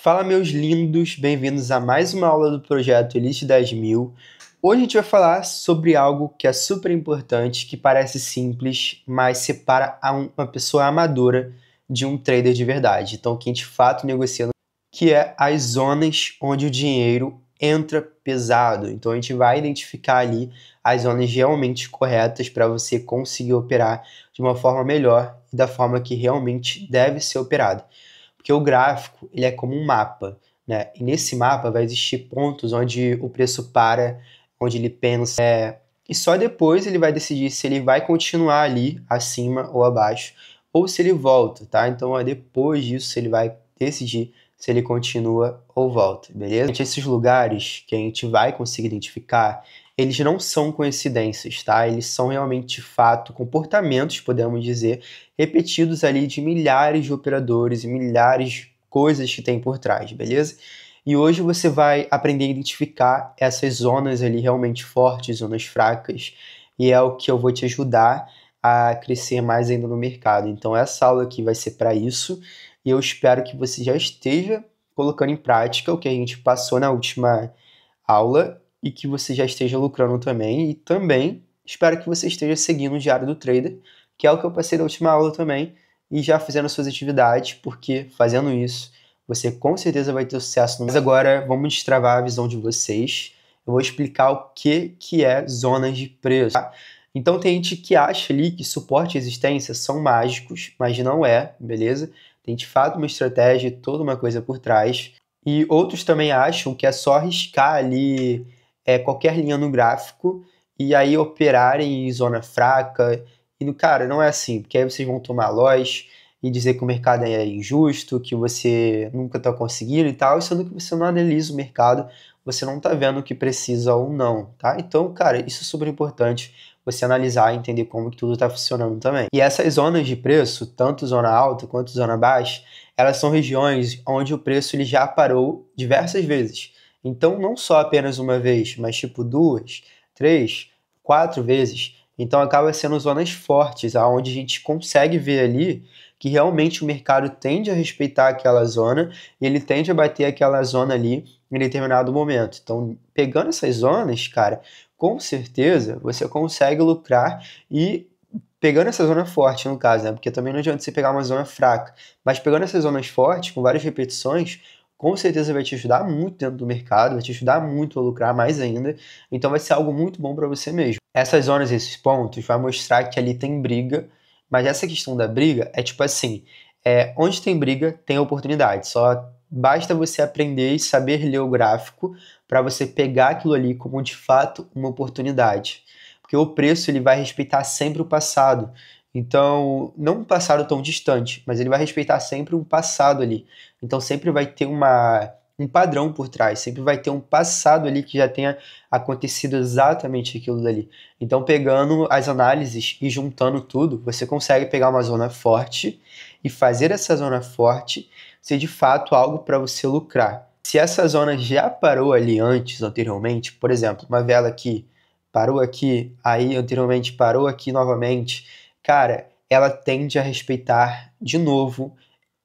Fala, meus lindos, bem-vindos a mais uma aula do projeto Elite 10.000. Hoje a gente vai falar sobre algo que é super importante, que parece simples, mas separa uma pessoa amadora de um trader de verdade. Então, quem de fato negocia, que é as zonas onde o dinheiro entra pesado. Então, a gente vai identificar ali as zonas realmente corretas para você conseguir operar de uma forma melhor e da forma que realmente deve ser operado. Porque o gráfico, ele é como um mapa, né? E nesse mapa vai existir pontos onde o preço para, onde ele pensa, e só depois ele vai decidir se ele vai continuar ali, acima ou abaixo, ou se ele volta, tá? Então é depois disso ele vai decidir se ele continua ou volta, beleza? Esses lugares que a gente vai conseguir identificar, eles não são coincidências, tá? Eles são realmente, de fato, comportamentos, podemos dizer, repetidos ali de milhares de operadores e milhares de coisas que tem por trás, beleza? E hoje você vai aprender a identificar essas zonas ali realmente fortes, zonas fracas, e é o que eu vou te ajudar a crescer mais ainda no mercado. Então essa aula aqui vai ser para isso, e eu espero que você já esteja colocando em prática o que a gente passou na última aula e que você já esteja lucrando também, e também espero que você esteja seguindo o Diário do Trader, que é o que eu passei na última aula também, e já fazendo suas atividades, porque fazendo isso, você com certeza vai ter sucesso. Mas agora, vamos destravar a visão de vocês. Eu vou explicar o que é zonas de preço, tá? Então tem gente que acha ali que suporte e resistência são mágicos, mas não é, beleza? Tem de fato uma estratégia e toda uma coisa por trás. E outros também acham que é só riscar ali qualquer linha no gráfico e aí operarem em zona fraca. E, cara, não é assim, porque aí vocês vão tomar loss e dizer que o mercado é injusto, que você nunca está conseguindo e tal, sendo que você não analisa o mercado, você não está vendo o que precisa ou não, tá? Então, cara, isso é super importante, você analisar e entender como que tudo está funcionando também. E essas zonas de preço, tanto zona alta quanto zona baixa, elas são regiões onde o preço ele já parou diversas vezes. Então, não só apenas uma vez, mas tipo duas, três, quatro vezes. Então, acaba sendo zonas fortes, aonde a gente consegue ver ali que realmente o mercado tende a respeitar aquela zona e ele tende a bater aquela zona ali em determinado momento. Então, pegando essas zonas, cara, com certeza você consegue lucrar e pegando essa zona forte, no caso, né? Porque também não adianta você pegar uma zona fraca. Mas pegando essas zonas fortes, com várias repetições, com certeza vai te ajudar muito dentro do mercado, vai te ajudar muito a lucrar mais ainda. Então vai ser algo muito bom para você mesmo. Essas zonas, esses pontos, vai mostrar que ali tem briga. Mas essa questão da briga é tipo assim, onde tem briga, tem oportunidade. Só basta você aprender e saber ler o gráfico para você pegar aquilo ali como de fato uma oportunidade. Porque o preço ele vai respeitar sempre o passado. Então, não um passado tão distante, mas ele vai respeitar sempre um passado ali. Então, sempre vai ter um padrão por trás, sempre vai ter um passado ali que já tenha acontecido exatamente aquilo dali. Então, pegando as análises e juntando tudo, você consegue pegar uma zona forte e fazer essa zona forte ser de fato algo para você lucrar. Se essa zona já parou ali antes, anteriormente, por exemplo, uma vela aqui parou aqui, aí anteriormente parou aqui novamente, cara, ela tende a respeitar de novo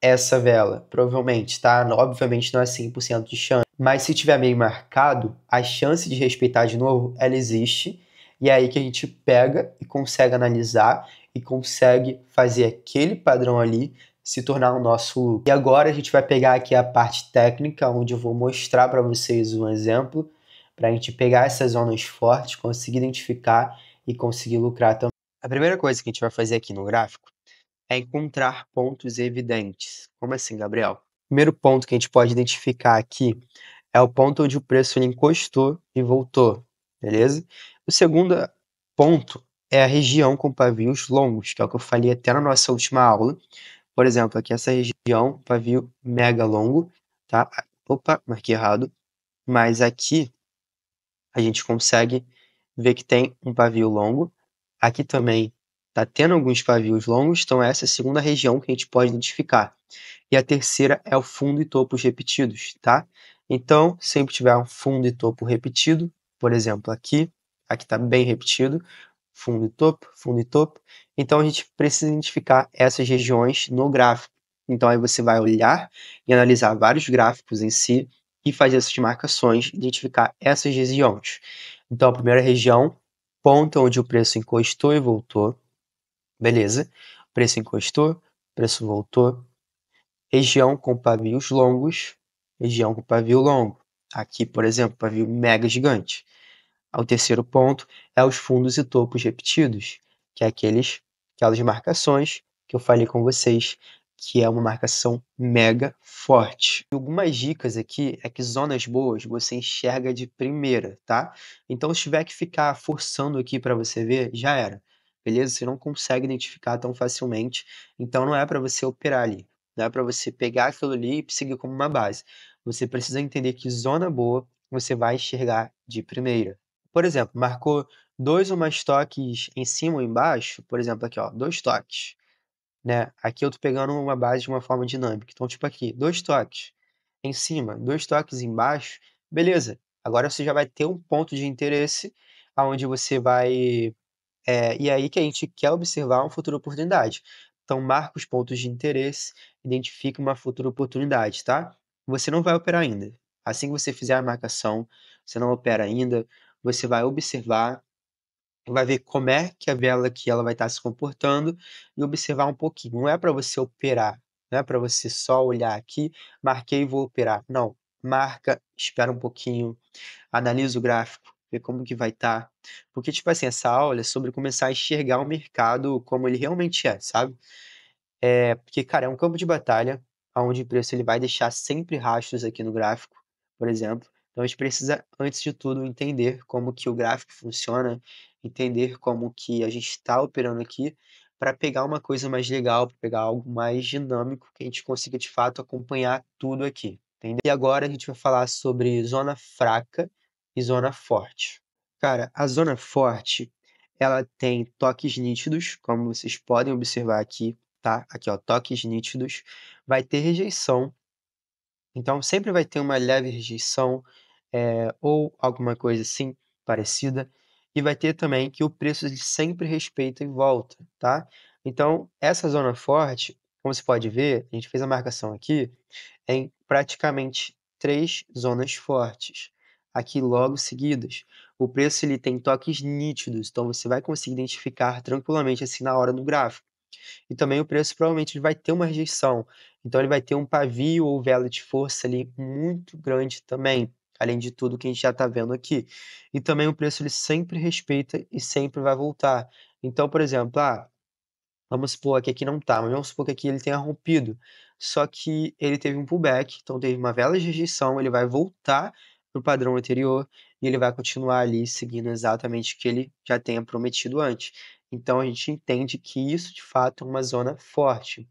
essa vela, provavelmente, tá? Obviamente não é 100% de chance, mas se tiver meio marcado, a chance de respeitar de novo, ela existe, e é aí que a gente pega e consegue analisar e consegue fazer aquele padrão ali se tornar o nosso lucro. E agora a gente vai pegar aqui a parte técnica, onde eu vou mostrar para vocês um exemplo, para a gente pegar essas zonas fortes, conseguir identificar e conseguir lucrar também. A primeira coisa que a gente vai fazer aqui no gráfico é encontrar pontos evidentes. Como assim, Gabriel? O primeiro ponto que a gente pode identificar aqui é o ponto onde o preço ele encostou e voltou, beleza? O segundo ponto é a região com pavios longos, que é o que eu falei até na nossa última aula. Por exemplo, aqui essa região, pavio mega longo, tá? Opa, marquei errado. Mas aqui a gente consegue ver que tem um pavio longo. Aqui também está tendo alguns pavios longos, então essa é a segunda região que a gente pode identificar. E a terceira é o fundo e topos repetidos, tá? Então, sempre tiver um fundo e topo repetido, por exemplo, aqui está bem repetido, fundo e topo, então a gente precisa identificar essas regiões no gráfico. Então aí você vai olhar e analisar vários gráficos em si e fazer essas marcações, identificar essas regiões. Então a primeira região, ponta onde o preço encostou e voltou, beleza. Preço encostou, preço voltou. Região com pavios longos, região com pavio longo. Aqui, por exemplo, pavio mega gigante. O terceiro ponto é os fundos e topos repetidos, que é aquelas marcações que eu falei com vocês, que é uma marcação mega forte. E algumas dicas aqui é que zonas boas você enxerga de primeira, tá? Então, se tiver que ficar forçando aqui para você ver, já era. Beleza? Você não consegue identificar tão facilmente, então não é para você operar ali. Não é para você pegar aquilo ali e seguir como uma base. Você precisa entender que zona boa você vai enxergar de primeira. Por exemplo, marcou 2 ou mais toques em cima ou embaixo, por exemplo, aqui ó, 2 toques, né, aqui eu tô pegando uma base de uma forma dinâmica, então tipo aqui, 2 toques em cima, 2 toques embaixo, beleza, agora você já vai ter um ponto de interesse aonde você vai e aí que a gente quer observar uma futura oportunidade. Então marca os pontos de interesse, identifica uma futura oportunidade, tá? Você não vai operar ainda. Assim que você fizer a marcação, você não opera ainda, você vai observar, vai ver como é que a vela aqui ela vai estar se comportando e observar um pouquinho. Não é para você operar, não é para você só olhar aqui, marquei e vou operar. Não, marca, espera um pouquinho, analisa o gráfico, vê como que vai estar. Porque, tipo assim, essa aula é sobre começar a enxergar o mercado como ele realmente é, sabe? Porque, cara, é um campo de batalha, onde o preço ele vai deixar sempre rastros aqui no gráfico, por exemplo. Então a gente precisa, antes de tudo, entender como que o gráfico funciona, entender como que a gente está operando aqui, para pegar uma coisa mais legal, para pegar algo mais dinâmico, que a gente consiga de fato acompanhar tudo aqui, entendeu? E agora a gente vai falar sobre zona fraca e zona forte. Cara, a zona forte, ela tem toques nítidos, como vocês podem observar aqui, tá? Aqui, ó, toques nítidos. Vai ter rejeição, então sempre vai ter uma leve rejeição, ou alguma coisa assim parecida. E vai ter também que o preço ele sempre respeita e volta, tá? Então, essa zona forte, como você pode ver, a gente fez a marcação aqui em praticamente 3 zonas fortes, aqui logo seguidas. O preço ele tem toques nítidos, então você vai conseguir identificar tranquilamente assim na hora do gráfico. E também o preço provavelmente ele vai ter uma rejeição, então ele vai ter um pavio ou vela de força ali muito grande também, além de tudo que a gente já está vendo aqui. E também o preço ele sempre respeita e sempre vai voltar. Então, por exemplo, vamos supor que aqui não tá, mas vamos supor que aqui ele tenha rompido, só que ele teve um pullback, então teve uma vela de rejeição, ele vai voltar para o padrão anterior e ele vai continuar ali seguindo exatamente o que ele já tenha prometido antes. Então a gente entende que isso de fato é uma zona forte.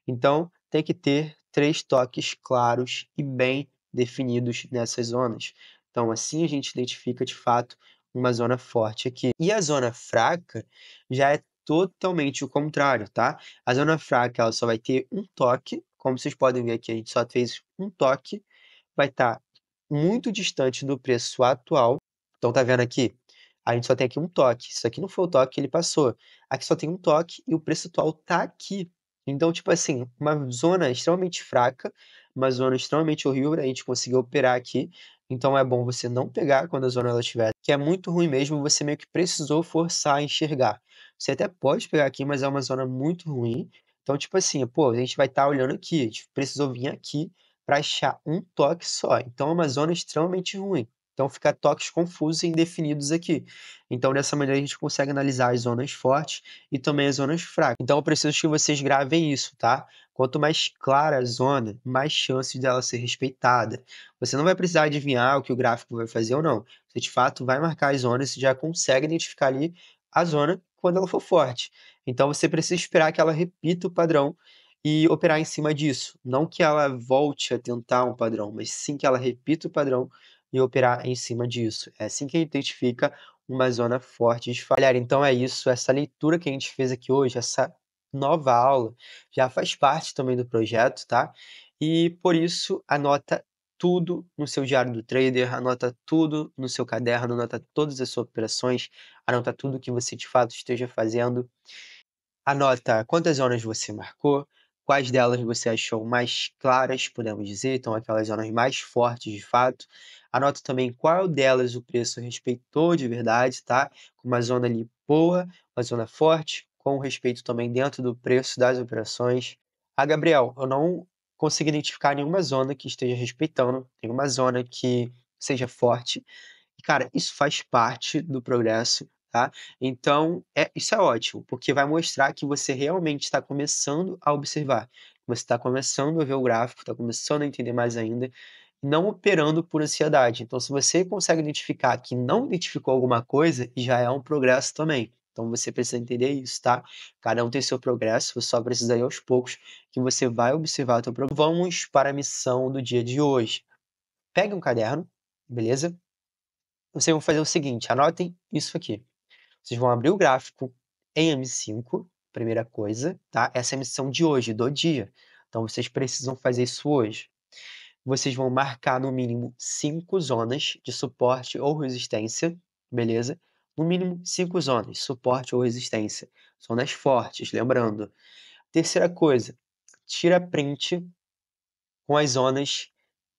Então tem que ter 3 toques claros e bem definidos nessas zonas. Então assim a gente identifica de fato uma zona forte aqui. E a zona fraca já é totalmente o contrário, tá? A zona fraca ela só vai ter um toque, como vocês podem ver aqui, a gente só fez um toque, vai estar muito distante do preço atual. Então tá vendo aqui? A gente só tem aqui um toque. Isso aqui não foi o toque que ele passou. Aqui só tem um toque e o preço atual tá aqui. Então, tipo assim, uma zona extremamente fraca, uma zona extremamente horrível pra gente conseguir operar aqui. Então é bom você não pegar quando a zona ela estiver, que é muito ruim mesmo, você meio que precisou forçar a enxergar. Você até pode pegar aqui, mas é uma zona muito ruim. Então, tipo assim, pô, a gente vai estar olhando aqui, a gente precisou vir aqui para achar um toque só. Então é uma zona extremamente ruim. Então fica toques confusos e indefinidos aqui. Então dessa maneira a gente consegue analisar as zonas fortes e também as zonas fracas. Então eu preciso que vocês gravem isso, tá? Quanto mais clara a zona, mais chances dela ser respeitada. Você não vai precisar adivinhar o que o gráfico vai fazer ou não. Você de fato vai marcar as zonas e já consegue identificar ali a zona quando ela for forte. Então você precisa esperar que ela repita o padrão e operar em cima disso. Não que ela volte a tentar um padrão, mas sim que ela repita o padrão e operar em cima disso. É assim que a gente identifica uma zona forte de falhar. Então é isso, essa leitura que a gente fez aqui hoje, essa nova aula, já faz parte também do projeto, tá? E por isso anota tudo no seu diário do trader, anota tudo no seu caderno, anota todas as suas operações, anota tudo que você de fato esteja fazendo. Anota quantas zonas você marcou, quais delas você achou mais claras, podemos dizer, então aquelas zonas mais fortes de fato. Anota também qual delas o preço respeitou de verdade, tá? Uma zona ali boa, uma zona forte, com respeito também dentro do preço das operações. Ah, Gabriel, eu não consigo identificar nenhuma zona que esteja respeitando, nenhuma zona que seja forte. E, cara, isso faz parte do progresso, tá? Então, isso é ótimo, porque vai mostrar que você realmente está começando a observar. Você está começando a ver o gráfico, está começando a entender mais ainda, não operando por ansiedade. Então, se você consegue identificar que não identificou alguma coisa, já é um progresso também. Então, você precisa entender isso, tá? Cada um tem seu progresso, você só precisa ir aos poucos que você vai observar o teu progresso. Vamos para a missão do dia de hoje. Pegue um caderno, beleza? Vocês vão fazer o seguinte, anotem isso aqui. Vocês vão abrir o gráfico em M5, primeira coisa, tá? Essa é a missão de hoje, do dia. Então, vocês precisam fazer isso hoje. Vocês vão marcar no mínimo 5 zonas de suporte ou resistência, beleza? No mínimo 5 zonas, suporte ou resistência. Zonas fortes, lembrando. Terceira coisa, tira print com as zonas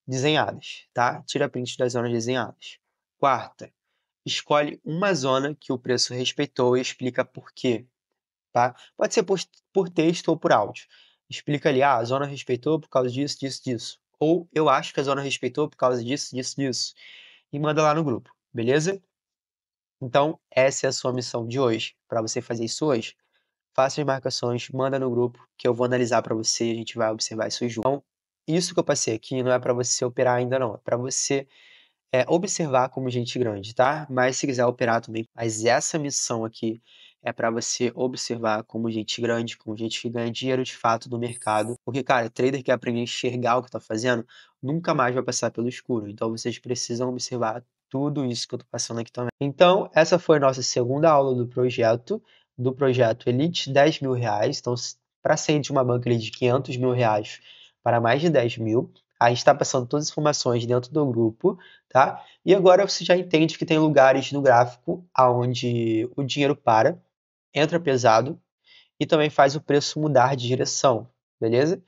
desenhadas, tá? Tira print das zonas desenhadas. Quarta, escolhe uma zona que o preço respeitou e explica por quê, tá? Pode ser por texto ou por áudio. Explica ali, a zona respeitou por causa disso, disso, disso. Ou eu acho que a zona respeitou por causa disso, disso, disso. E manda lá no grupo, beleza? Então, essa é a sua missão de hoje. Para você fazer isso hoje, faça as marcações, manda no grupo, que eu vou analisar para você e a gente vai observar isso junto. Então, isso que eu passei aqui não é para você operar ainda não, é para você observar como gente grande, tá? Mas se quiser operar também, mas essa missão aqui é para você observar como gente grande, como gente que ganha dinheiro de fato no mercado. Porque, cara, trader que aprende a enxergar o que tá fazendo, nunca mais vai passar pelo escuro. Então, vocês precisam observar tudo isso que eu tô passando aqui também. Então, essa foi a nossa segunda aula do projeto Elite 10 mil reais. Então, para sair de uma banca ali de 500 mil reais para mais de 10 mil, a gente está passando todas as informações dentro do grupo, tá? E agora você já entende que tem lugares no gráfico aonde o dinheiro para, entra pesado e também faz o preço mudar de direção, beleza?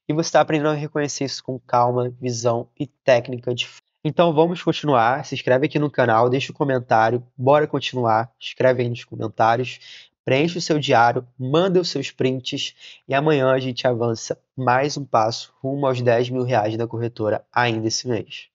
E você está aprendendo a reconhecer isso com calma, visão e técnica de. Então vamos continuar. Se inscreve aqui no canal, deixa o comentário, bora continuar. Escreve aí nos comentários, preenche o seu diário, manda os seus prints e amanhã a gente avança mais um passo rumo aos 10 mil reais da corretora ainda esse mês.